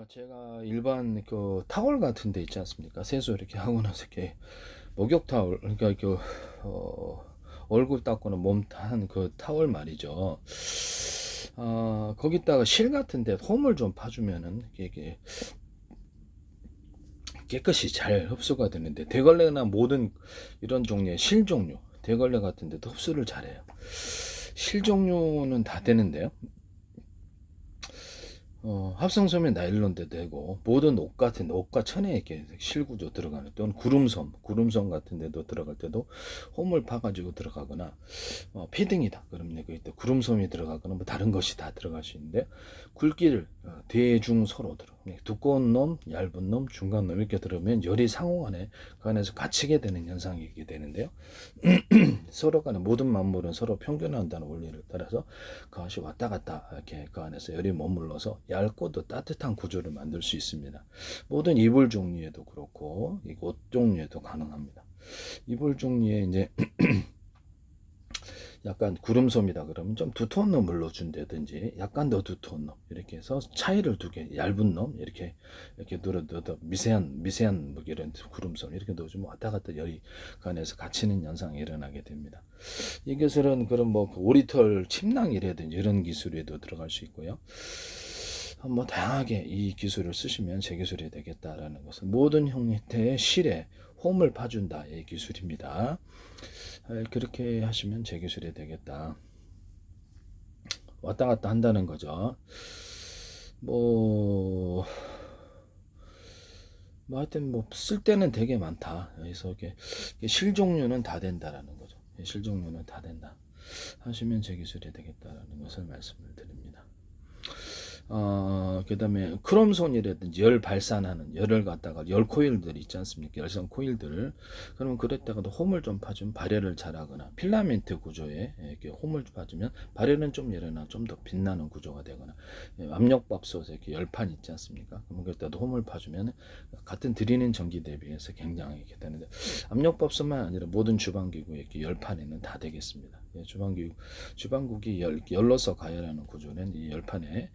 제가 일반 그 타월 같은 데 있지 않습니까? 세수 이렇게 하고 나서 이렇게 목욕 타월, 그러니까 얼굴 닦거나 몸 한 그 타월 말이죠. 거기다가 실 같은 데 홈을 좀 파주면은 이게 깨끗이 잘 흡수가 되는데, 대걸레나 모든 이런 종류의 실 종류, 대걸레 같은 데도 흡수를 잘해요. 실 종류는 다 되는데요. 합성섬유 나일론도 되고, 모든 옷 같은 옷과 천에 이렇게 실구조 들어가는, 또는 구름섬 같은 데도 들어갈 때도 홈을 파가지고 들어가거나, 피딩이다 그러면 그 구름섬이 들어가거나 뭐 다른 것이 다 들어갈 수 있는데, 굵기를 대중 서로 들어, 두꺼운 놈, 얇은 놈, 중간 놈 이렇게 들으면 열이 상호간에 그 안에서 갇히게 되는 현상이 있게 되는데요. 서로 간에 모든 만물은 서로 평균한다는 원리를 따라서 그것이 왔다 갔다 이렇게 그 안에서 열이 머물러서 얇고 또 따뜻한 구조를 만들 수 있습니다. 모든 이불 종류에도 그렇고 이 옷 종류에도 가능합니다. 이불 종류에 이제 약간 구름솜이다 그러면 좀 두터운 놈을 넣어준다든지, 약간 더 두터운 놈 이렇게 해서 차이를 두게, 얇은 놈 이렇게 넣어도 미세한 뭐 이런 구름솜 이렇게 넣어주면 왔다 갔다 열이 그 안에서 갇히는 현상이 일어나게 됩니다. 이 기술은 그런 뭐 오리털 침낭이라든지 이런 기술에도 들어갈 수 있고요. 뭐 다양하게 이 기술을 쓰시면 제 기술이 되겠다라는 것은, 모든 형태의 실에 홈을 파준다 이 기술입니다. 그렇게 하시면 제 기술이 되겠다. 왔다 갔다 한다는 거죠. 하여튼 쓸 때는 되게 많다. 그래서 이게 실 종류는 다 된다라는 거죠. 실 종류는 다 된다 하시면 제 기술이 되겠다라는 것을 말씀을 드립니다. 그 다음에 크롬손이라든지 열 발산하는, 열을 갖다가 열 코일들 있지 않습니까? 열선 코일들. 그러면 그랬다가도 홈을 좀 파주면 발열을 잘하거나, 필라멘트 구조에 이렇게 홈을 파주면 발열은 좀 일어나 좀 더 빛나는 구조가 되거나, 압력밥솥에 이렇게 열판 있지 않습니까? 그럼 그때도 홈을 파주면 같은 들이는 전기 대비해서 굉장히 이렇게 되는데, 압력밥솥만 아니라 모든 주방기구에 이렇게 열판에는 다 되겠습니다. 주방국이 열로서 가열하는 구조는 이 열판에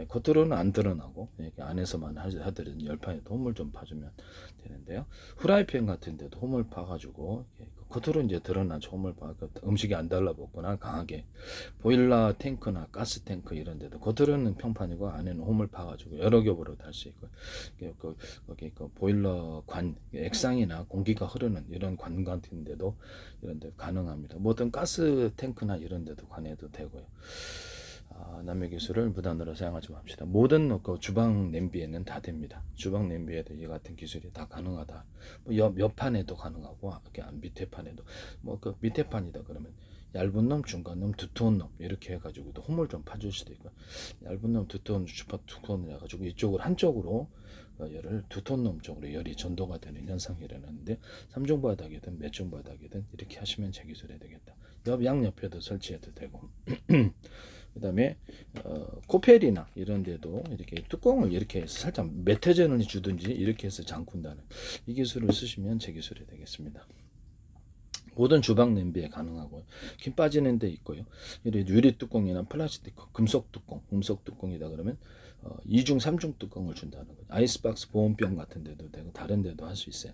겉으로는 안 드러나고 이렇게 안에서만 하더라도 열판에 홈을 좀 파주면 되는데요. 후라이팬 같은 데도 홈을 파가지고 겉으로 이제 드러나죠. 홈을 파 음식이 안 달라붙거나 강하게, 보일러 탱크나 가스 탱크 이런 데도 겉으로는 평판이고 안에는 홈을 파가지고 여러 겹으로 달 수 있고, 거기 보일러 관, 액상이나 공기가 흐르는 이런 관 같은 데도 이런 데 가능합니다. 모든 가스 탱크나 이런 데도 관해도 되고요. 남의 기술을 무단으로 사용하지 맙시다. 모든 주방 냄비에는 다 됩니다. 주방 냄비에도 이 같은 기술이 다 가능하다. 옆 판에도 가능하고, 밑에 판에도, 밑에 판이다 그러면 얇은 놈, 중간 놈, 두꺼운 놈 이렇게 해가지고도 홈을 좀 파줄 수도 있고, 얇은 놈, 두꺼운 놈 해가지고 이쪽을 한쪽으로 열을, 두꺼운 놈 쪽으로 열이 전도가 되는 현상이 일어나는데, 3중 바닥이든 몇 중 바닥이든 이렇게 하시면 제 기술이 되겠다. 양옆에도 설치해도 되고. 그 다음에 코펠이나 이런 데도 이렇게 뚜껑을 이렇게 해서 살짝 메테전을 주든지 이렇게 해서 잠군다는 이 기술을 쓰시면 제 기술이 되겠습니다. 모든 주방 냄비에 가능하고요. 김 빠지는 데 있고요. 유리 뚜껑이나 플라스틱, 금속 뚜껑이다 그러면 2중, 3중 뚜껑을 준다는 거죠. 아이스박스 보온병 같은 데도 되고 다른 데도 할 수 있어요.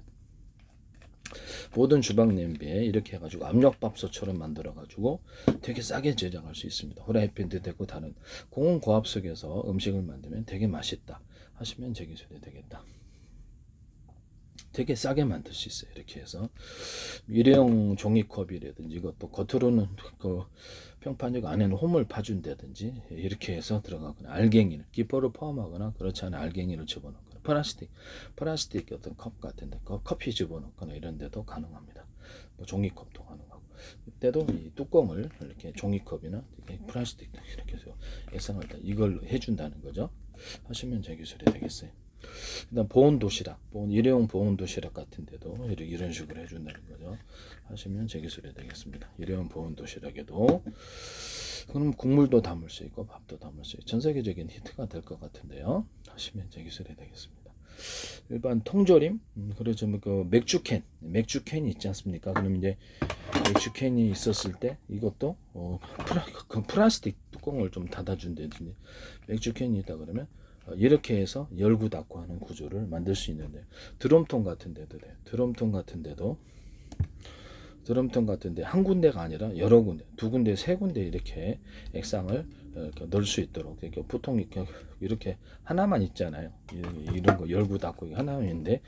모든 주방 냄비에 이렇게 해가지고 압력밥솥처럼 만들어가지고 되게 싸게 제작할 수 있습니다. 후라이팬도 되고 다른 고온고압석에서 음식을 만들면 되게 맛있다 하시면 제 기술이 되겠다. 되게 싸게 만들 수 있어요. 이렇게 해서 일회용 종이컵이라든지, 이것도 겉으로는 평판이고 안에는 홈을 파준다든지 이렇게 해서 들어가거나, 알갱이를 기포를 포함하거나 그렇지 않은 알갱이를 집어넣거나, 플라스틱 어떤 컵 같은데 커피 집어넣거나 이런 데도 가능합니다. 종이컵도 가능하고, 이때도 이 뚜껑을 이렇게 종이컵이나 이렇게 플라스틱 이렇게 해서 액상을 이걸 해준다는 거죠. 하시면 제 기술이 되겠어요. 그다음 보온 도시락, 일회용 보온 도시락 같은 데도 이런 식으로 해준다는 거죠. 하시면 제 기술이 되겠습니다. 일회용 보온 도시락에도 그럼 국물도 담을 수 있고 밥도 담을 수 있고 전 세계적인 히트가 될 것 같은데요. 하시면 제 기술이 되겠습니다. 일반 통조림, 그래서 맥주캔이 있지 않습니까? 그럼 이제 맥주캔이 있었을 때 이것도 플라스틱 뚜껑을 좀 닫아준다든지, 맥주캔이 있다 그러면 이렇게 해서 열고 닫고 하는 구조를 만들 수 있는데, 드럼통 같은 데도 돼. 드럼통 같은데 한 군데가 아니라 여러 군데, 두 군데, 세 군데 이렇게 액상을 이렇게 넣을 수 있도록. 그러니까 보통 이렇게 하나만 있잖아요. 이런 거 열고 닫고 하나만 있는데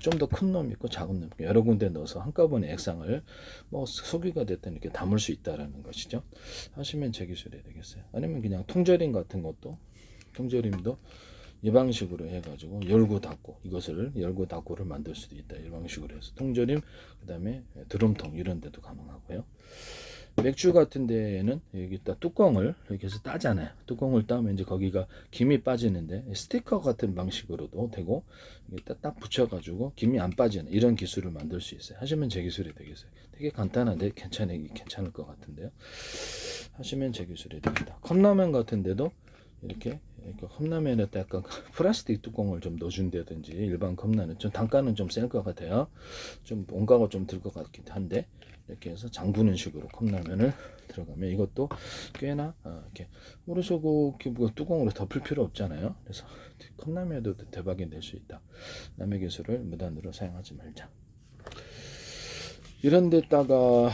좀 더 큰 놈 있고 작은 놈 있고 여러 군데 넣어서 한꺼번에 액상을 뭐 소규가 됐든 이렇게 담을 수 있다라는 것이죠. 하시면 제 기술이 되겠어요. 아니면 그냥 통조림 같은 것도, 통조림도 이 방식으로 해가지고 열고 닫고, 이것을 열고 닫고를 만들 수도 있다. 이 방식으로 해서 통조림, 그 다음에 드럼통 이런 데도 가능하고요. 맥주 같은 데에는 여기다 뚜껑을 이렇게 해서 따잖아요. 뚜껑을 따면 이제 거기가 김이 빠지는데 스티커 같은 방식으로도 되고, 딱 붙여가지고 김이 안 빠지는 이런 기술을 만들 수 있어요. 하시면 제 기술이 되겠어요. 되게 간단한데 괜찮을 것 같은데요. 하시면 제 기술이 되겠다. 컵라면 같은 데도 이렇게 컵라면에다 약간 플라스틱 뚜껑을 좀 넣어준다든지, 일반 컵라면 좀 단가는 좀 셀 것 같아요. 좀 원가가 좀 들 것 같긴 한데, 이렇게 해서 잠그는 식으로 컵라면을 들어가면 이것도 꽤나 이렇게 모르시고 뭐 뚜껑으로 덮을 필요 없잖아요. 그래서 컵라면에도 대박이 될 수 있다. 남의 기술을 무단으로 사용하지 말자. 이런 데다가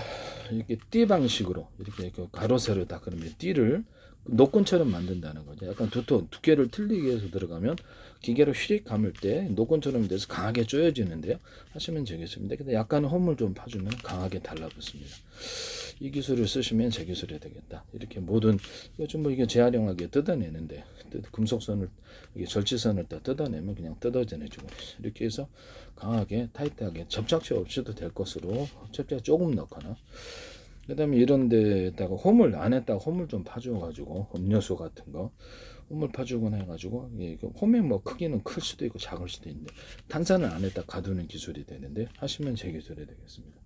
이렇게 띠 방식으로 이렇게 가로 세로 다 그러면 띠를 노건처럼 만든다는 거죠. 약간 두께를 틀리게 해서 들어가면 기계로 휘릭 감을 때 노건처럼 돼서 강하게 쪼여지는데요. 하시면 되겠습니다. 근데 약간 홈을 좀 파주면 강하게 달라붙습니다. 이 기술을 쓰시면 제 기술이 되겠다. 이렇게 모든, 요즘 뭐 이게 재활용하게 뜯어내는데, 금속선을, 이게 절지선을 다 뜯어내면 그냥 뜯어져내주고, 이렇게 해서 강하게 타이트하게 접착제 없이도 될 것으로 접착제 조금 넣거나, 그 다음에 이런 데다가 안에다가 홈을 좀 파줘가지고, 음료수 같은 거 홈을 파주거나 해가지고, 홈의 뭐 크기는 클 수도 있고 작을 수도 있는데 탄산을 안에다 가두는 기술이 되는데, 하시면 제 기술이 되겠습니다.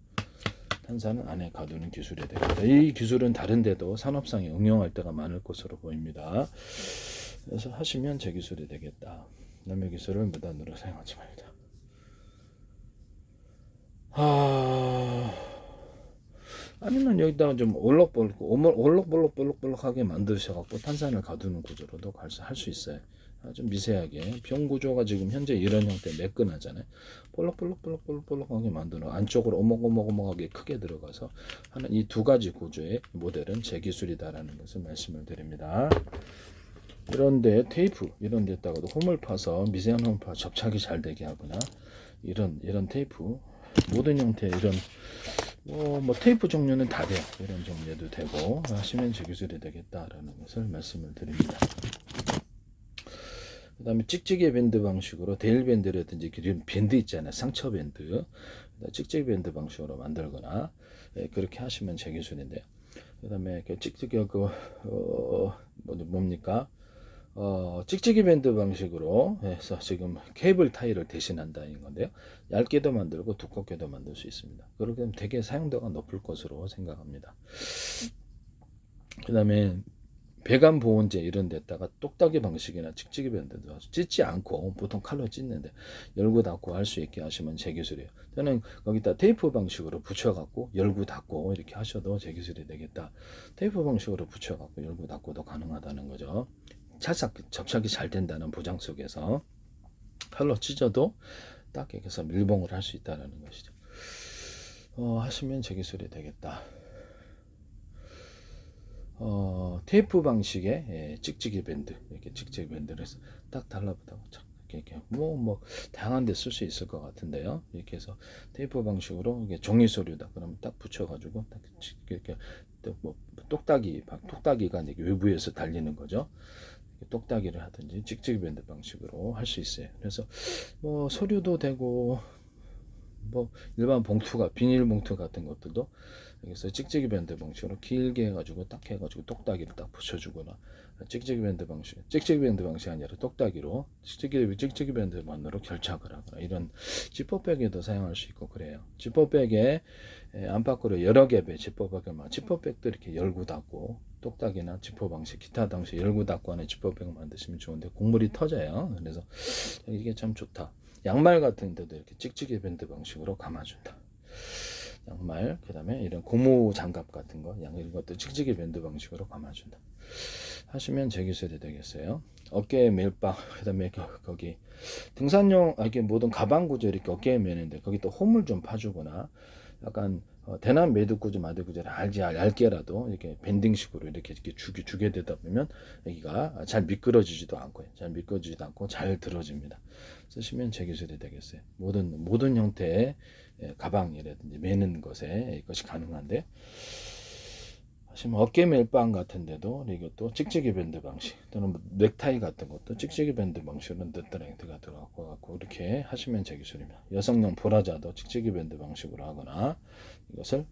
탄산을 안에 가두는 기술이 되겠다. 이 기술은 다른 데도 산업상에 응용할 때가 많을 것으로 보입니다. 그래서 하시면 제 기술이 되겠다. 남의 기술을 무단으로 사용하지 말자. 아니면 여기다가 좀 올록볼록하게 만드셔갖고 탄산을 가두는 구조로도 할 수 있어요. 좀 미세하게. 병 구조가 지금 현재 이런 형태 매끈하잖아요. 볼록하게 만들어 안쪽으로 오목오목하게 크게 들어가서 하는 이 두 가지 구조의 모델은 제 기술이다라는 것을 말씀을 드립니다. 이런데 테이프 이런 데다가도 홈을 파서 미세한 홈을 파 접착이 잘 되게 하거나, 이런 테이프 모든 형태의 이런 뭐 테이프 종류는 다 돼요. 이런 종류도 되고 하시면 제 기술이 되겠다라는 것을 말씀을 드립니다. 그 다음에 찍찍이 밴드 방식으로 데일 밴드라든지 이런 밴드 있잖아요. 상처 밴드, 찍찍이 밴드 방식으로 만들거나, 그렇게 하시면 제 기술인데요. 그 다음에 찍찍이 뭡니까? 찍찍이 밴드 방식으로 해서 지금 케이블 타이를 대신한다는 건데요. 얇게도 만들고 두껍게도 만들 수 있습니다. 그렇게 되면 되게 사용도가 높을 것으로 생각합니다. 그 다음에 배관 보온제 이런 데다가 똑딱이 방식이나 찍찍이 밴드도 찢지 않고 보통 칼로 찢는데 열고 닫고 할 수 있게 하시면 제 기술이에요. 저는 거기다 테이프 방식으로 붙여갖고 열고 닫고 이렇게 하셔도 제 기술이 되겠다. 테이프 방식으로 붙여갖고 열고 닫고도 가능하다는 거죠. 접착이 잘 된다는 보장 속에서 칼로 찢어도 딱 이렇게 해서 밀봉을 할 수 있다는 것이죠. 하시면 제 기술이 되겠다. 테이프 방식의 찍찍이 밴드, 이렇게 찍찍이 밴드를 해서 딱 달라붙다고 이렇게 뭐 다양한 데 쓸 수 있을 것 같은데요. 이렇게 해서 테이프 방식으로 이게 종이 서류다 그러면 딱 붙여가지고 딱 이렇게 뭐 똑딱이가 이제 외부에서 달리는 거죠. 똑딱이를 하든지 찍찍이 밴드 방식으로 할 수 있어요. 그래서 뭐 서류도 되고 뭐 일반 봉투가 비닐 봉투 같은 것들도 여기서 찍찍이 밴드 방식으로 길게 해가지고 딱 해가지고 똑딱이를 딱 붙여주거나, 찍찍이 밴드 방식이 아니라 똑딱이로 찍찍이 밴드만으로 결착을 하거나, 이런 지퍼백에도 사용할 수 있고 그래요. 지퍼백에 안팎으로 여러 겹의 지퍼백도 이렇게 열고 닫고, 똑딱이나 지퍼 방식 기타 방식 열고 닫고 하는 지퍼백을 만드시면 좋은데 곡물이 터져요. 그래서 이게 참 좋다. 양말 같은 데도 이렇게 찍찍이 밴드 방식으로 감아준다. 양말, 그 다음에 이런 고무 장갑 같은 거, 이런 것도 찍찍이 밴드 방식으로 감아준다. 하시면 제 기술이 되겠어요. 어깨 멜빵, 그다음에 거기 등산용 이게 모든 가방 구조 이렇게 어깨에 매는데 거기 또 홈을 좀 파주거나 약간 대남 매듭 구조 마대 구조를 얇게라도 이렇게 밴딩식으로 이렇게 주게 되다 보면 여기가 잘 미끄러지지도 않고요. 잘 미끄러지지도 않고 잘 들어집니다. 쓰시면 제 기술이 되겠어요. 모든 형태의 가방이라든지 매는 것에 이것이 가능한데 하시면 어깨 멜빵 같은 데도 이것도 찍찍이 밴드 방식 또는 넥타이 같은 것도 찍찍이 밴드 방식으로 넷다랭트가 들어가고 이렇게 하시면 제 기술입니다. 여성용 브라자도 찍찍이 밴드 방식으로 하거나 이것을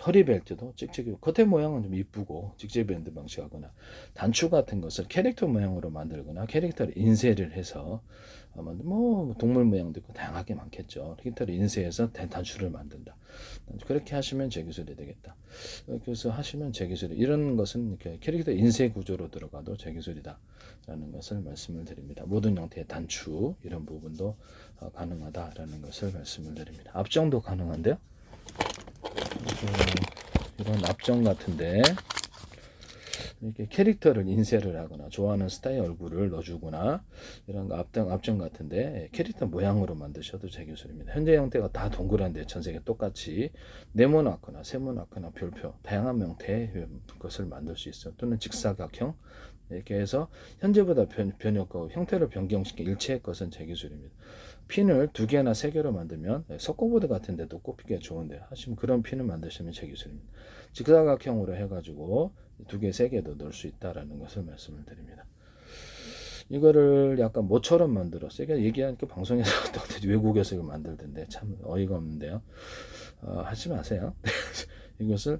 허리 벨트도 찍찍이 겉에 모양은 좀 이쁘고 찍찍이 밴드 방식 하거나 단추 같은 것을 캐릭터 모양으로 만들거나 캐릭터를 인쇄를 해서 뭐 동물 모양도 있고 다양하게 많겠죠. 캐릭터를 인쇄해서 단추를 만든다. 그렇게 하시면 제 기술이 되겠다. 그래서 하시면 제 기술이 이런 것은 이렇게 캐릭터 인쇄 구조로 들어가도 제 기술이다 라는 것을 말씀을 드립니다. 모든 형태의 단추 이런 부분도 가능하다라는 것을 말씀을 드립니다. 앞정도 가능한데요. 이런 앞정 같은데 이렇게 캐릭터를 인쇄를 하거나 좋아하는 스타의 얼굴을 넣어주거나 이런 앞정 같은데 캐릭터 모양으로 만드셔도 제 기술입니다. 현재 형태가 다 동그란데 전 세계 똑같이 네모나거나 세모나거나 별표 다양한 형태의 것을 만들 수 있어요. 또는 직사각형 이렇게 해서 현재보다 변형하고 형태를 변경시킨 일체의 것은 제 기술입니다. 핀을 2개나 3개로 만들면 석고보드 같은 데도 꼽히기가 좋은데 하시면 그런 핀을 만드시면 제 기술입니다. 직사각형으로 해가지고 2개, 3개도 넣을 수 있다라는 것을 말씀을 드립니다. 이거를 약간 모처럼 만들었어요. 이게 얘기하니까 방송에서 외국에서 이거 만들던데 참 어이가 없는데요. 하지 마세요. 이것을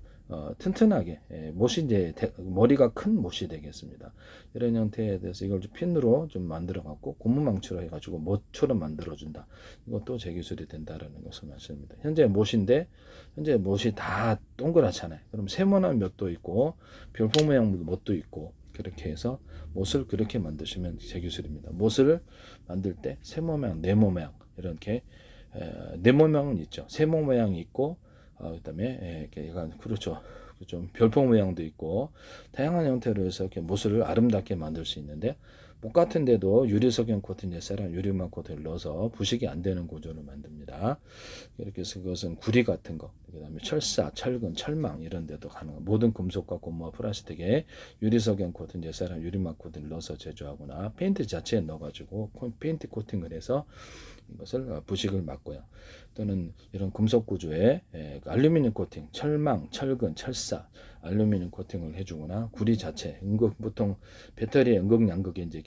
튼튼하게 못이 이제 머리가 큰 못이 되겠습니다. 이런 형태에 대해서 이걸 좀 핀으로 좀 만들어 갖고 고무망치로 해가지고 못처럼 만들어 준다. 이것도 제 기술이 된다라는 것을 말씀입니다. 현재 못이 다 동그랗잖아요. 그럼 세모난 못도 있고 별표 모양 못도 있고 그렇게 해서 못을 그렇게 만드시면 제 기술입니다. 못을 만들 때 세모 모양, 네모 모양 이렇게 네모 모양은 있죠. 세모 모양이 있고 그다음에 약간 그렇죠. 좀 별표 모양도 있고 다양한 형태로 해서 이렇게 못을 아름답게 만들 수 있는데 못 같은데도 유리석영 코팅 넷사랑 유리막 코팅을 넣어서 부식이 안 되는 구조를 만듭니다. 이렇게 해서 그것은 구리 같은 거, 그다음에 철사, 철근, 철망 이런 데도 가능한 모든 금속과 고무와 플라스틱에 유리석영 코팅 넷사랑 유리막 코팅을 넣어서 제조하거나 페인트 자체에 넣어가지고 페인트 코팅을 해서 이것을 부식을 막고요. 또는 이런 금속 구조에 알루미늄 코팅, 철망, 철근, 철사, 알루미늄 코팅을 해주거나 구리 자체, 보통 배터리에 음극, 양극에 이제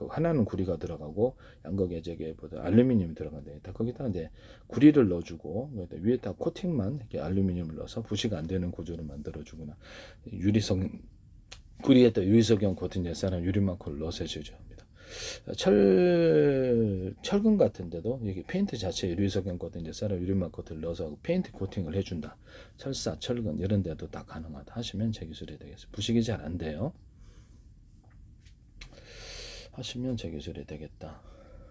하나는 구리가 들어가고 양극에 보다 알루미늄이 들어간대. 거기다 이제 구리를 넣어주고 위에다 코팅만 이렇게 알루미늄을 넣어서 부식 안 되는 구조를 만들어주거나 구리에다 유리석영 코팅 넷사랑 유리마크를 넣어서 제조합니다. 철근 같은 데도 여기 페인트 자체에 유리석영 코팅 넷사랑 유리막 코팅을 넣어서 페인트 코팅을 해준다. 철사, 철근 이런 데도 다 가능하다 하시면 제 기술이 되겠습니다. 부식이 잘 안 돼요. 하시면 제 기술이 되겠다.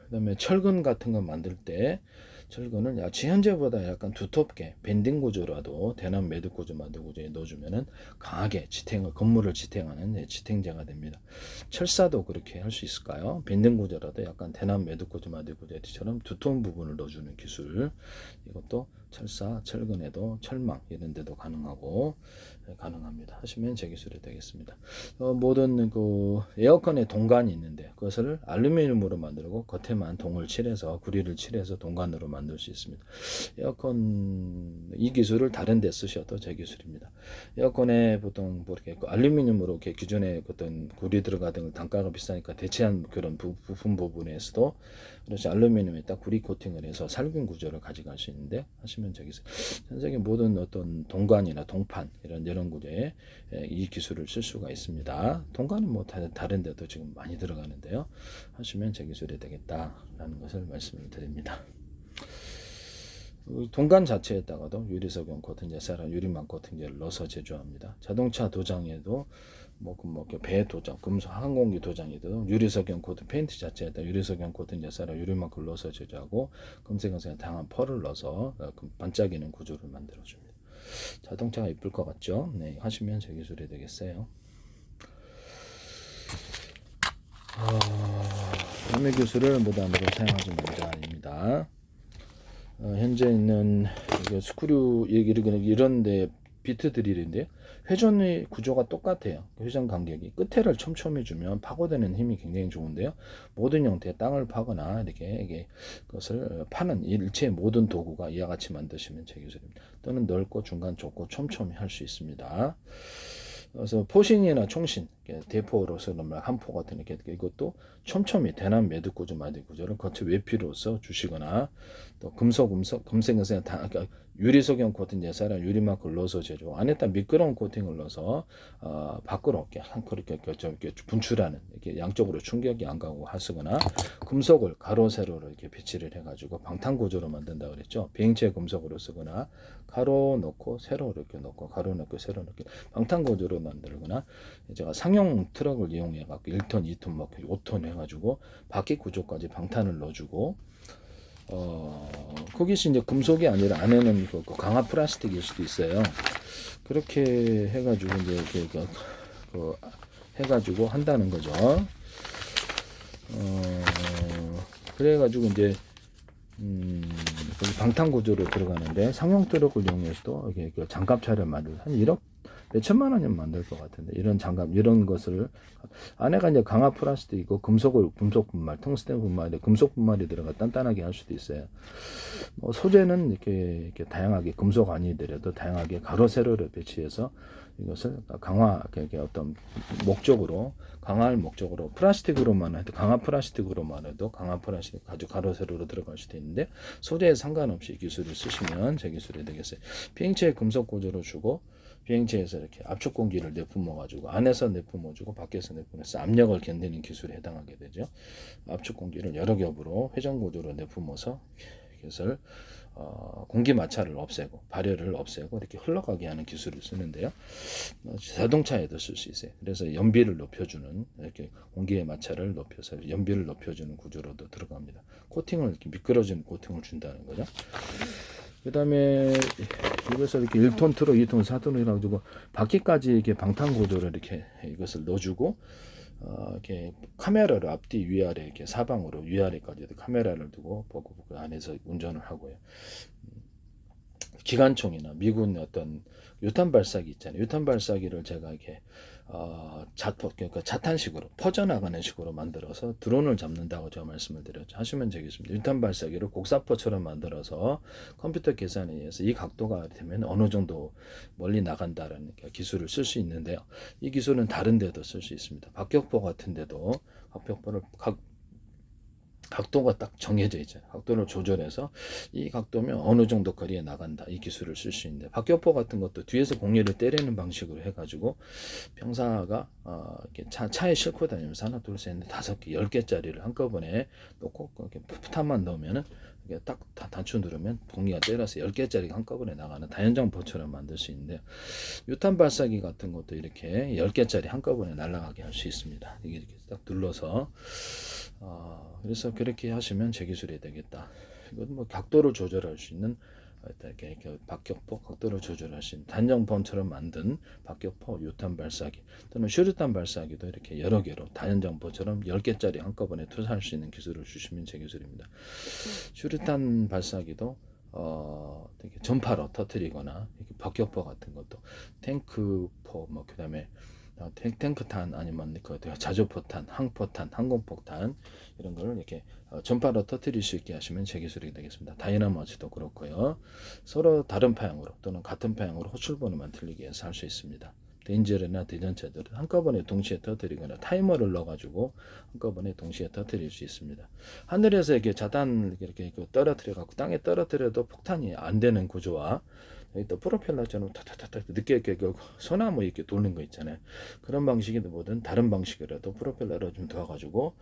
그 다음에 철근 같은 거 만들 때 철근을 현재보다 약간 두텁게 밴딩 구조라도 대남 매듭 구조 만들 구조에 넣어주면은 강하게 건물을 지탱하는 지탱제가 됩니다. 철사도 그렇게 할 수 있을까요? 밴딩 구조라도 약간 대남 매듭 구조 만들 구조처럼 두터운 부분을 넣어주는 기술, 이것도 철사, 철근에도 철망 이런 데도 가능합니다. 하시면 제 기술이 되겠습니다. 모든 그 에어컨에 동관이 있는데 그것을 알루미늄으로 만들고 겉에만 동을 칠해서 구리를 칠해서 동관으로 만들 수 있습니다. 에어컨 이 기술을 다른 데 쓰셔도 제 기술입니다. 에어컨에 보통 뭐 이렇게 알루미늄으로 이렇게 기존에 어떤 구리 들어가던 단가가 비싸니까 대체한 그런 부분에서도 그렇지 알루미늄에다 구리 코팅을 해서 살균 구조를 가져갈 수 있는데 하시면 제 기술. 전 세계 모든 어떤 동관이나 동판 이런 구조에 이 기술을 쓸 수가 있습니다. 동관은 뭐 다른 데도 지금 많이 들어가는데요. 하시면 제 기술이 되겠다라는 것을 말씀을 드립니다. 동관 자체에다가도 유리석영 코팅제, 사람 유리막 코팅제를 넣어서 제조합니다. 자동차 도장에도 배 도장, 금속 항공기 도장에도 유리석영 코팅 페인트 자체에다 유리석영 코팅제, 사람 유리막을 넣어서 제조하고 금색은 다양한 펄을 넣어서 반짝이는 구조를 만들어줍니다. 자동차가 이쁠 것 같죠? 네, 하시면 제 기술이 되겠어요. 음의 기술을 무단으로 사용하지 말자입니다. 현재 있는 스크류 이런데 비트 드릴인데요. 회전의 구조가 똑같아요. 회전 간격이 끝에를 촘촘히 주면 파고드는 힘이 굉장히 좋은데요. 모든 형태의 땅을 파거나 이게 그것을 파는 일체의 모든 도구가 이와 같이 만드시면 제 기술입니다. 또는 넓고 중간 좁고 촘촘히 할 수 있습니다. 그래서 포신이나 총신, 대포로서 한포 같은 이것도 촘촘히 대남 매듭 구조, 마디 구조를 겉에 외피로서 주시거나 또 금색에서 그러니까 유리석형 코팅 예사랑 유리마크를 넣어서 제조 안에다 미끄러운 코팅을 넣어서 밖으로 그렇게 분출하는 이렇게 양쪽으로 충격이 안 가고 하시거나 금속을 가로 세로로 이렇게 배치를 해가지고 방탄 구조로 만든다 그랬죠. 비행체 금속으로 쓰거나 가로 넣고 세로 이렇게 넣고 가로 넣고 세로 넣고 방탄 구조로 만들거나 제가 상용 트럭을 이용해 갖고 1톤, 2톤, 막 5톤 해가지고 바퀴 구조까지 방탄을 넣어주고 거기서 이제 금속이 아니라 안에는 그 강화 플라스틱일 수도 있어요. 그렇게 해가지고 이제 해가지고 한다는 거죠. 그래가지고 이제 방탄 구조로 들어가는데 상용 트럭을 이용해서도 이렇게 장갑차를 만들 한 1억 몇천만 원이면 만들 것 같은데 이런 장갑 이런 것을 안에가 이제 강화 플라스틱이고 금속 분말, 텅스텐 분말, 금속 분말이 들어가 단단하게 할 수도 있어요. 소재는 이렇게 다양하게 금속 아니더라도 다양하게 가로 세로를 배치해서 이것을 강화 어떤 목적으로 강화할 목적으로 플라스틱으로만 해도 강화 플라스틱으로만 해도 강화 플라스틱 아주 가로 세로로 들어갈 수도 있는데 소재에 상관없이 기술을 쓰시면 제 기술이 되겠어요. 비행체에 금속 구조로 주고 비행체에서 이렇게 압축 공기를 내뿜어 가지고 안에서 내뿜어 주고 밖에서 내뿜어서 압력을 견디는 기술에 해당하게 되죠. 압축 공기를 여러 겹으로 회전 구조로 내뿜어서 이것을 공기 마찰을 없애고 발열을 없애고 이렇게 흘러가게 하는 기술을 쓰는데요. 자동차에도 쓸 수 있어요. 그래서 연비를 높여주는 이렇게 공기의 마찰을 높여서 연비를 높여주는 구조로도 들어갑니다. 코팅을 이렇게 미끄러지는 코팅을 준다는 거죠. 그 다음에 이것을 이렇게 1톤 트럭, 2톤, 4톤을 해가지고 바퀴까지 이렇게 방탄 구조를 이렇게 이것을 넣어주고 이렇게 카메라를 앞뒤 위아래 이렇게 사방으로 위아래까지도 카메라를 두고 보고 그 안에서 운전을 하고요. 기관총이나 미군 어떤 유탄 발사기 있잖아요. 유탄 발사기를 제가 이렇게 그러니까 자탄식으로 퍼져나가는 식으로 만들어서 드론을 잡는다고 제가 말씀을 드렸죠. 하시면 되겠습니다. 유탄 발사기를 곡사포처럼 만들어서 컴퓨터 계산에 의해서 이 각도가 되면 어느 정도 멀리 나간다라는 기술을 쓸 수 있는데요. 이 기술은 다른 데도 쓸 수 있습니다. 박격포 같은 데도 박격포를 각도가 딱 정해져 있잖아요. 각도를 조절해서 이 각도면 어느 정도 거리에 나간다. 이 기술을 쓸 수 있는데 박격포 같은 것도 뒤에서 공리를 때리는 방식으로 해가지고 병사가 이렇게 차에 싣고 다니면서 하나, 둘, 셋, 넷, 다섯 개, 10개짜리를 한꺼번에 놓고 이렇게 포탄만 넣으면은 이게 딱 단추 누르면 공리가 때려서 10개짜리가 한꺼번에 나가는 다연장포처럼 만들 수 있는데 유탄 발사기 같은 것도 이렇게 10개짜리 한꺼번에 날아가게 할 수 있습니다. 이게 이렇게 딱 눌러서 그래서 그렇게 하시면 제 기술이 되겠다. 이건 뭐 각도를 조절할 수 있는 이렇게 박격포 각도를 조절할 수 있는 단정범처럼 만든 박격포 유탄 발사기 또는 슈류탄 발사기도 이렇게 여러 개로 단연장포처럼 10개짜리 한꺼번에 투사할 수 있는 기술을 주시면 제 기술입니다. 슈류탄 발사기도 되게 전파로 터뜨리거나 이렇게 박격포 같은 것도 탱크포 뭐 그다음에 탱크탄 아니면 그 자주포탄, 항포탄, 항공폭탄 이런 걸 이렇게 전파로 터뜨릴 수 있게 하시면 제 기술이 되겠습니다. 다이나마이트도 그렇고요. 서로 다른 파형으로 또는 같은 파형으로 호출번호만 틀리게 해서 할 수 있습니다. 데인저나 대전차들은 한꺼번에 동시에 터뜨리거나 타이머를 넣어가지고 한꺼번에 동시에 터뜨릴 수 있습니다. 하늘에서 이렇게 자단을 이렇게 떨어뜨려 갖고 땅에 떨어뜨려도 폭탄이 안 되는 구조와 또 프로펠러처럼 타타타타 늦게 이렇게 소나무 이렇게 돌는 거 있잖아요. 그런 방식이든 뭐든 다른 방식이라도 프로펠러를 좀 도와가지고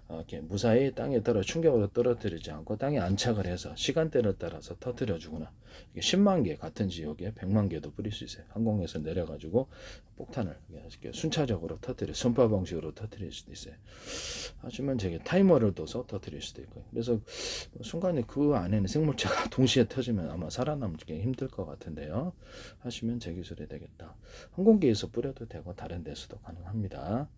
이렇게 무사히 땅에 충격으로 떨어뜨리지 않고 땅에 안착을 해서 시간대를 따라서 터뜨려 주거나 10만 개 같은 지역에 100만 개도 뿌릴 수 있어요. 항공에서 내려가지고 폭탄을 이렇게 순차적으로 터뜨려 선파 방식으로 터뜨릴 수도 있어요. 하지만 제게 타이머를 둬서 터뜨릴 수도 있고요. 그래서 순간에 그 안에는 생물체가 동시에 터지면 아마 살아남기 힘들 것 같은데요. 하시면 제 기술이 되겠다. 항공기에서 뿌려도 되고 다른 데서도 가능합니다.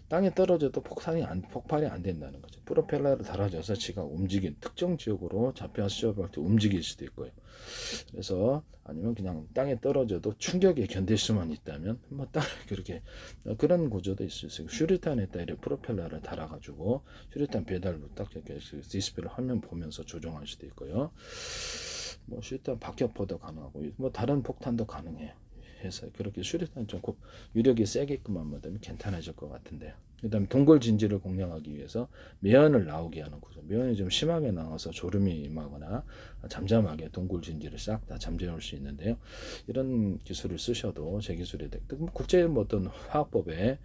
땅에 떨어져도 폭발이 안 된다는 거죠. 프로펠러를 달아줘서 지가 특정 지역으로 좌표 수압할 때 움직일 수도 있고요. 그래서 아니면 그냥 땅에 떨어져도 충격에 견딜 수만 있다면 뭐 땅 그렇게 그런 구조도 있을 수 있어요. 슈리탄에다 이렇게 프로펠러를 달아가지고 슈리탄 배달로 딱 이렇게 디스플레이 화면 보면서 조종할 수도 있고요. 뭐 슈리탄 박격포도 가능하고 뭐 다른 폭탄도 가능해요. 해서 그렇게 수류탄 좀 유력이 세게끔 하면 괜찮아질 것 같은데요. 그다음에 동굴 진지를 공략하기 위해서 매연을 나오게 하는 구조. 매연이 좀 심하게 나와서 졸음이 임하거나 잠잠하게 동굴 진지를 싹 다 잠재울 수 있는데요. 이런 기술을 쓰셔도 제 기술이 국제 어떤 화학법에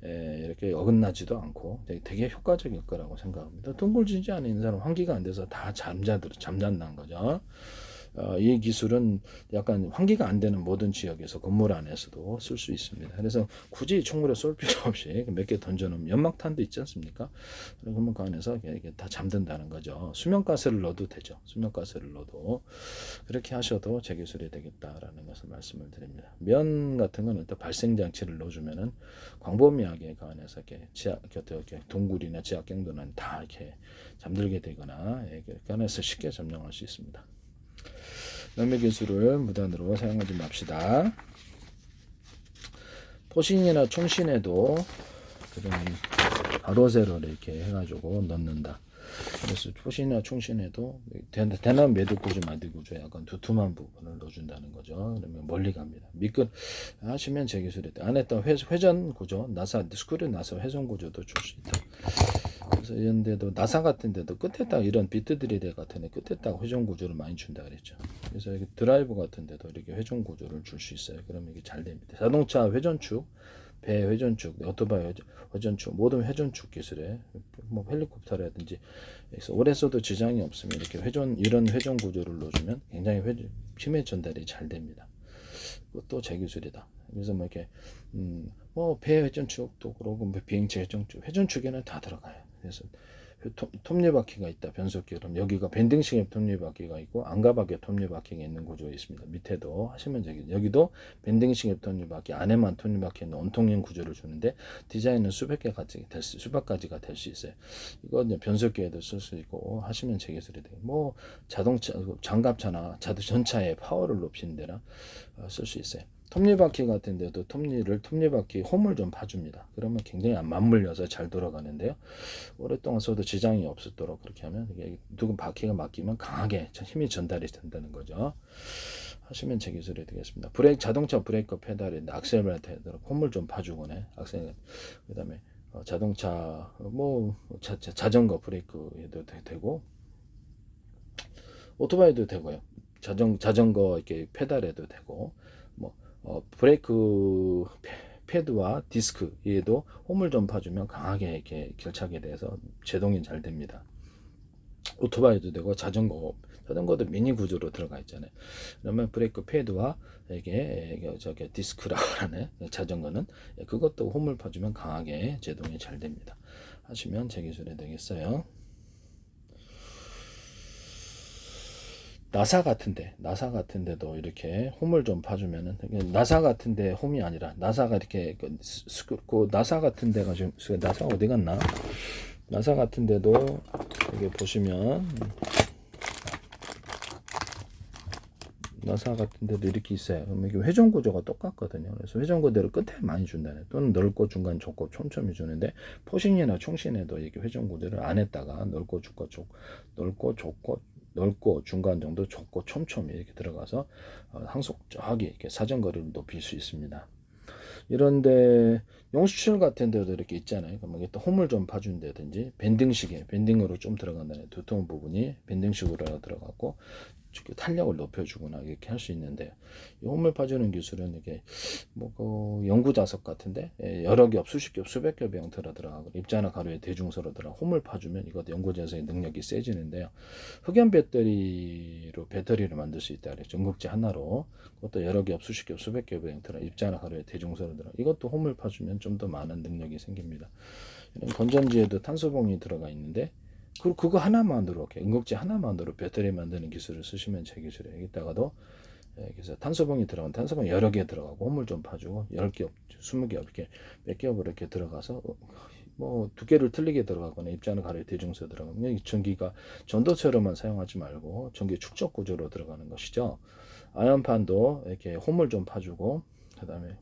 이렇게 어긋나지도 않고 되게 효과적일 거라고 생각합니다. 동굴 진지 안에 있는 사람 환기가 안 돼서 다 잠잔다는 거죠. 이 기술은 약간 환기가 안 되는 모든 지역에서 건물 안에서도 쓸 수 있습니다. 그래서 굳이 총으로 쏠 필요 없이 몇 개 던져놓으면 연막탄도 있지 않습니까? 그러면 그 안에서 이게 다 잠든다는 거죠. 수면가스를 넣어도 되죠. 수면가스를 넣어도 그렇게 하셔도 제 기술이 되겠다라는 것을 말씀을 드립니다. 면 같은 거는 또 발생장치를 넣어주면은 광범위하게 그 안에서 이렇게 동굴이나 지하경도는 다 이렇게 잠들게 되거나 그 안에서 쉽게 점령할 수 있습니다. 남의 기술을 무단으로 사용하지 맙시다. 포신이나 총신에도 그러면 가로 세로를 이렇게 해가지고 넣는다. 그래서 포신이나 총신에도 대남 매듭 구조 마디 구조에 약간 두툼한 부분을 넣어준다는 거죠. 그러면 멀리 갑니다. 미끌 하시면 제 기술이 안에 또 회전 구조, 스크류 나사 회전 구조도 줄 수 있다. 그래서 이런데도 나사 같은데도 끝에다 이런 비트드릴에 같은 데 끝에다 회전 구조를 많이 준다 그랬죠. 그래서 이렇게 드라이브 같은데도 이렇게 회전 구조를 줄 수 있어요. 그러면 이게 잘 됩니다. 자동차 회전축, 배 회전축, 오토바이 회전축, 모든 회전축 기술에 뭐 헬리콥터라든지 오래 써도 지장이 없으면 이렇게 이런 회전 구조를 넣어주면 굉장히 힘의 전달이 잘 됩니다. 그것도 제 기술이다. 그래서 뭐 이렇게 뭐 배 회전축도 그러고 뭐 비행체 회전축에는 다 들어가요. 그래서 톱니바퀴가 있다. 변속기. 그럼 여기가 밴딩식의 톱니바퀴가 있고 안가박의 톱니바퀴가 있는 구조에 있습니다. 밑에도 하시면 되겠죠. 여기도 밴딩식의 톱니바퀴 안에만 톱니바퀴는 원통형 구조를 주는데 디자인은 수백 가지가 될 수 있어요. 이거 변속기에도 쓸 수 있고 하시면 제 기술이 돼요. 뭐 자동차 장갑차나 전차의 파워를 높이는 데나 쓸 수 있어요. 톱니바퀴 같은 데도 톱니바퀴 홈을 좀 봐줍니다. 그러면 굉장히 안 맞물려서 잘 돌아가는데요. 오랫동안 써도 지장이 없도록 그렇게 하면 이게 누군 바퀴가 맡기면 강하게 힘이 전달이 된다는 거죠. 하시면 제 기술이 되겠습니다. 자동차 브레이크 페달에 악셀벨트에 홈을 좀 봐주거나 그다음에 자동차 뭐 자전거 브레이크에도 되고 오토바이도 되고요. 자전거 이렇게 페달에도 되고 뭐 브레이크 패드와 디스크에도 홈을 좀 봐주면 강하게 이렇게 결착이 돼서 제동이 잘 됩니다. 오토바이도 되고 자전거도 미니 구조로 들어가 있잖아요. 그러면 브레이크 패드와 이게 디스크라고 하네 자전거는 그것도 홈을 봐주면 강하게 제동이 잘 됩니다. 하시면 제 기술이 되겠어요. 나사 같은데도 이렇게 홈을 좀 봐주면은 나사 같은데 홈이 아니라 나사가 이렇게 나사 같은데가 지금 나사 어디 갔나? 나사 같은데도 여기 보시면 나사 같은데도 이렇게 있어요. 그럼 이게 회전 구조가 똑같거든요. 그래서 회전 구조를 끝에 많이 준다네. 또는 넓고 중간 좁고 촘촘히 주는데 포신이나 총신에도 이렇게 회전 구조를 안에다가 넓고 중간 정도 좁고 촘촘히 이렇게 들어가서 항속적이 이렇게 사정거리를 높일 수 있습니다. 이런데 용수철 같은 데도 이렇게 있잖아요. 그러면 또 홈을 좀 봐준다든지 밴딩으로 좀 들어간다는 두꺼운 부분이 밴딩식으로 들어가고 탄력을 높여주거나 이렇게 할 수 있는데 이 홈을 봐주는 기술은 이게 그 연구 자석 같은데 여러 겹, 수십 겹, 수백 겹의 형태로 들어가고 입자나 가루의 대중서로 들어가 홈을 봐주면 이것도 연구 자석의 능력이 세지는데요. 흑연 배터리를 만들 수 있다 그랬죠. 응급제 하나로 그것도 여러 겹, 수십 겹, 수백 겹의 형태로 입자나 가루의 대중서로 들어가 이것도 홈을 봐주면 좀 더 많은 능력이 생깁니다. 이런 건전지에도 탄소봉이 들어가 있는데 그거 하나만으로 응급제 하나만으로 배터리 만드는 기술을 쓰시면 제 기술이에요. 여기다가도 그래서 탄소봉이 들어간 탄소봉 여러 개 들어가고 홈을 좀 파주고 10개, 20개 이렇게 몇 겹으로 이렇게 들어가서 뭐 두께를 틀리게 들어가거나 입자는 가로 대중소 들어가면 전기가 전도처럼만 사용하지 말고 전기 축적 구조로 들어가는 것이죠. 아연판도 이렇게 홈을 좀 파주고 그다음에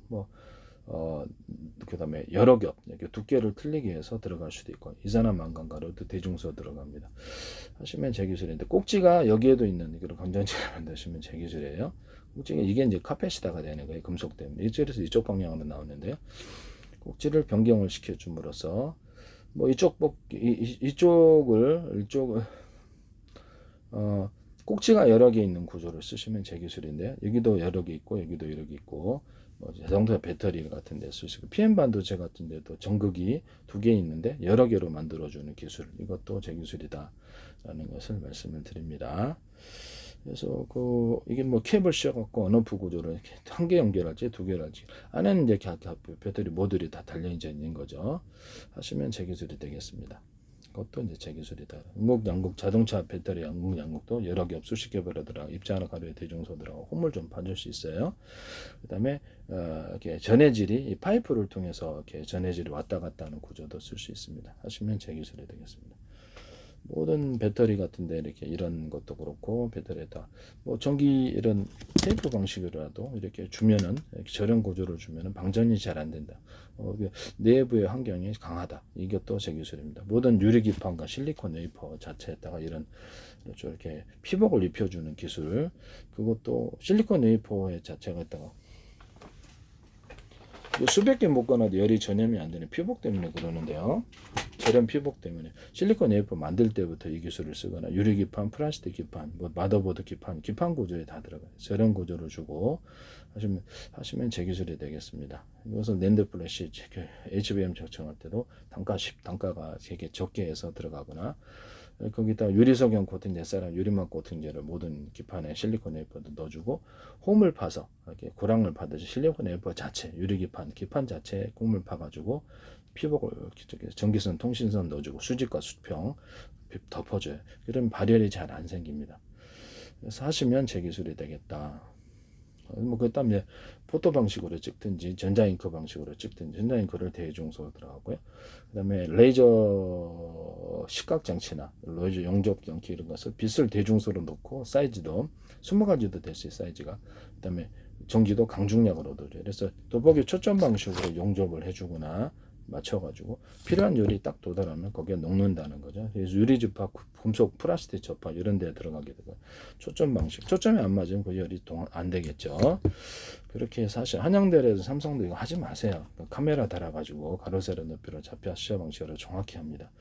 그다음에 여러 겹 이렇게 두께를 틀리게 해서 들어갈 수도 있고 이산화 망간가루도 대중소 들어갑니다. 하시면 제 기술인데 꼭지가 여기에도 있는 이걸 건전지를 만드시면 제 기술이에요. 꼭지가 이게 이제 카페시다가 되는 거예요. 금속 때문에 이쪽에서 이쪽 방향으로 나오는데요. 꼭지를 변경을 시켜줌으로써 뭐 이쪽을 꼭지가 여러 개 있는 구조를 쓰시면 제 기술인데 여기도 여러 개 있고 여기도 여러 개 있고 자동차 배터리 같은 데 쓸 수 있고 PM 반도체 같은 데도 전극이 2개 있는데 여러 개로 만들어주는 기술 이것도 제 기술이다 라는 것을 말씀을 드립니다. 그래서 이게 뭐 캡을 씌워갖고 언어프 구조를 이렇게 한 개 연결할지 2개를 할지 안에는 이제 배터리 모듈이 다 달려 있는 거죠. 하시면 제 기술이 되겠습니다. 그것도 이제 제 기술이다. 양극 자동차 배터리 양극도 여러 개 수십 개별로 들어가 입자 하나 가루에 대중소 들어가고 홈을 좀 봐줄 수 있어요. 그다음에 이렇게 전해질이 이 파이프를 통해서 이렇게 전해질이 왔다 갔다 하는 구조도 쓸 수 있습니다. 하시면 제 기술이 되겠습니다. 모든 배터리 같은데 이렇게 이런 것도 그렇고 배터리에다 뭐 전기 이런 테이프 방식으로라도 이렇게 주면은 이렇게 저렴 구조를 주면은 방전이 잘 안 된다. 내부의 환경이 강하다. 이것도 제 기술입니다. 모든 유리 기판과 실리콘 웨이퍼 자체에다가 이렇게 피복을 입혀주는 기술. 그것도 실리콘 웨이퍼의 자체가 있다가 수백 개 묶어놔도 열이 전염이 안 되는 피복 때문에 그러는데요. 저렴 피복 때문에 실리콘 웨이퍼 만들 때부터 이 기술을 쓰거나 유리 기판, 플라스틱 기판, 뭐 마더보드 기판 구조에 다 들어가요. 저렴 구조를 주고 하시면 제 기술이 되겠습니다. 이것은 낸드 플래시 HBM 적정할 때도 단가가 되게 적게 해서 들어가거나 거기다 유리석형 코팅 넷사람 유리막 코팅제를 모든 기판에 실리콘 웨이퍼도 넣어주고 홈을 파서 이렇게 고랑을 파듯이 실리콘 웨이퍼 자체 유리 기판 자체에 홈을 파가지고 피복을 전기선 통신선 넣어주고 수직과 수평 덮어줘요. 그러면 발열이 잘 안 생깁니다. 그래서 하시면 제 기술이 되겠다. 뭐 그다음에 포토 방식으로 찍든지 전자잉크 방식으로 찍든지 전자잉크를 대중소로 들어가고요. 그다음에 레이저 시각 장치나 레이저 용접 장치 이런 것을 빛을 대중소로 넣고 사이즈도 20가지도 될 수 있어요. 사이즈가. 그다음에 전기도 강중량으로 넣어줘요. 그래서 돋보기 초점 방식으로 용접을 해주거나 맞춰가지고 필요한 열이 딱 도달하면 거기에 녹는다는 거죠. 그래서 유리 접합, 금속, 플라스틱 접합 이런 데 들어가게 되고 초점 방식, 초점이 안 맞으면 그 열이 안 되겠죠. 그렇게 사실 한양대에서 삼성도 이거 하지 마세요. 카메라 달아가지고 가로 세로 높이로 좌표 시야 방식으로 정확히 합니다.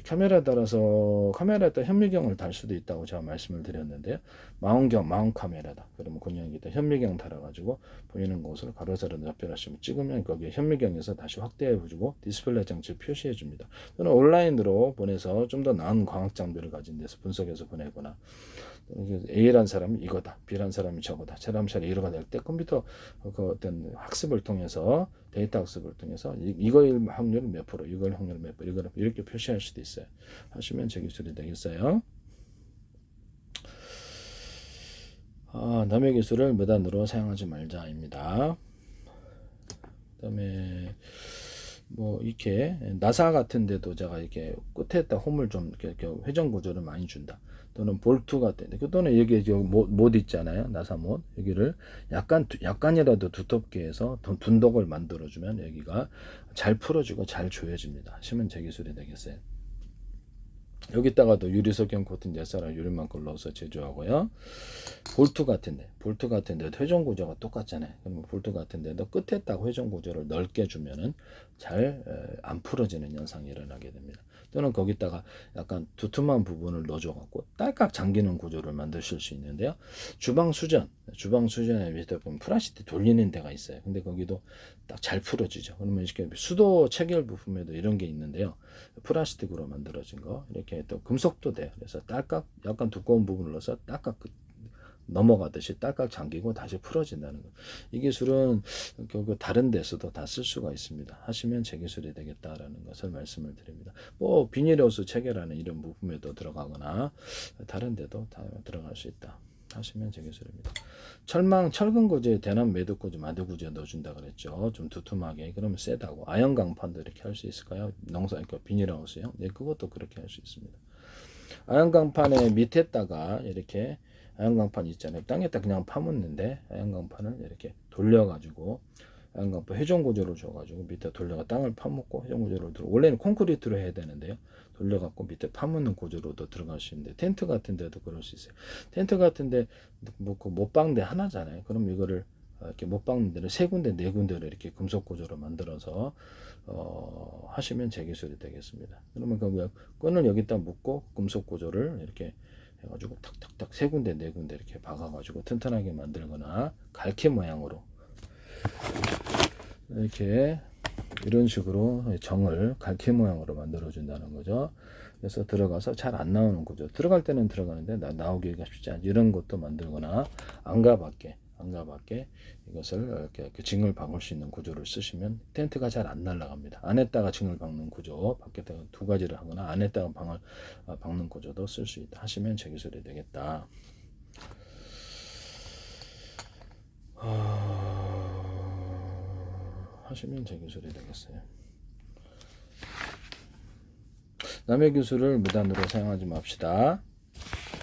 카메라에 따라서 카메라에 따라 현미경을 달 수도 있다고 제가 말씀을 드렸는데요. 마운 카메라다. 그러면 그냥기다 현미경 달아가지고 보이는 곳을 가로 세로 좌표로 찍으면 거기에 현미경에서 다시 확대해주고 디스플레이 장치를 표시해줍니다. 또는 온라인으로 보내서 좀 더 나은 광학 장비를 가진 데서 분석해서 보내거나 A란 사람이 이거다, B란 사람이 저거다, 사람이 이러가 될 때 컴퓨터 그 어떤 학습을 통해서 데이터 학습을 통해서 이거일 확률 몇 프로, 이걸 확률 몇 프로, 이걸 이렇게 표시할 수도 있어요. 하시면 제 기술이 되겠어요. 남의 기술을 무단으로 사용하지 말자입니다. 그다음에 뭐 이렇게 나사 같은 데도 제가 이렇게 끝에다 홈을 좀 이렇게 회전 구조를 많이 준다. 또는 볼트 같은 데 또는 여기 못 있잖아요. 나사 못 여기를 약간이라도 두텁게 해서 둔덕을 만들어 주면 여기가 잘 풀어지고 잘 조여집니다. 하시면 제 기술이 되겠어요. 여기다가도 유리석형 코팅 넷사람 유리만큼 넣어서 제조하고요. 볼트 같은데 회전 구조가 똑같잖아요. 그러면 볼트 같은데도 끝에 딱 회전 구조를 넓게 주면은 잘 안 풀어지는 현상이 일어나게 됩니다. 또는 거기다가 약간 두툼한 부분을 넣어줘갖고 딸깍 잠기는 구조를 만드실 수 있는데요. 주방 수전에 밑에 보면 플라스틱 돌리는 데가 있어요. 근데 거기도 딱 잘 풀어지죠. 그러면 이렇게 수도 체결 부품에도 이런 게 있는데요. 플라스틱으로 만들어진 거 이렇게 또 금속도 돼요. 그래서 딸깍 약간 두꺼운 부분을 넣어서 딸깍 넘어가듯이 딸깍 잠기고 다시 풀어진다는 거. 이 기술은 결국 다른 데서도 다 쓸 수가 있습니다. 하시면 제 기술이 되겠다라는 것을 말씀을 드립니다. 뭐 비닐하우스 체결하는 이런 부품에도 들어가거나 다른 데도 다 들어갈 수 있다. 하시면 제 기술입니다. 철근 구조에 대남 매듭 구조, 마대 구조 넣어준다 그랬죠. 좀 두툼하게. 그러면 세다고. 아연 강판도 이렇게 할 수 있을까요? 그러니까 비닐하우스요. 네, 그것도 그렇게 할 수 있습니다. 아연 강판의 밑에다가 이렇게 아연 강판 있잖아요. 땅에다 그냥 파묻는데 아연 강판을 이렇게 돌려가지고 아연 강판 회전 구조를 줘가지고 밑에 돌려가 땅을 파묻고 회전 구조로 들어. 원래는 콘크리트로 해야 되는데요. 돌려갖고 밑에 파묻는 구조로도 들어갈 수 있는데 텐트 같은 데도 그럴 수 있어요. 텐트 같은 데 뭐 그 못 박는 데 하나잖아요. 그럼 이거를 이렇게 못 박는 데를 세 군데 네 군데를 이렇게 금속 구조로 만들어서 하시면 재기술이 되겠습니다. 그러면 그 끈을 여기다 묶고 금속 구조를 이렇게 해가지고 탁탁탁 세 군데 네 군데 이렇게 박아가지고 튼튼하게 만들거나 갈퀴 모양으로 이렇게 이런 식으로 정을 갈퀴 모양으로 만들어 준다는 거죠. 그래서 들어가서 잘 안 나오는 구조. 들어갈 때는 들어가는데 나오기가 쉽지 않지. 이런 것도 만들거나 안과 밖에 이것을 이렇게 징을 박을 수 있는 구조를 쓰시면 텐트가 잘 안 날아갑니다. 안에다가 징을 박는 구조, 밖에다가 두 가지를 하거나 안에다가 박는 구조도 쓸 수 있다 하시면 제 기술이 되겠다. 하시면 제 기술이 되겠어요. 남의 기술을 무단으로 사용하지 맙시다.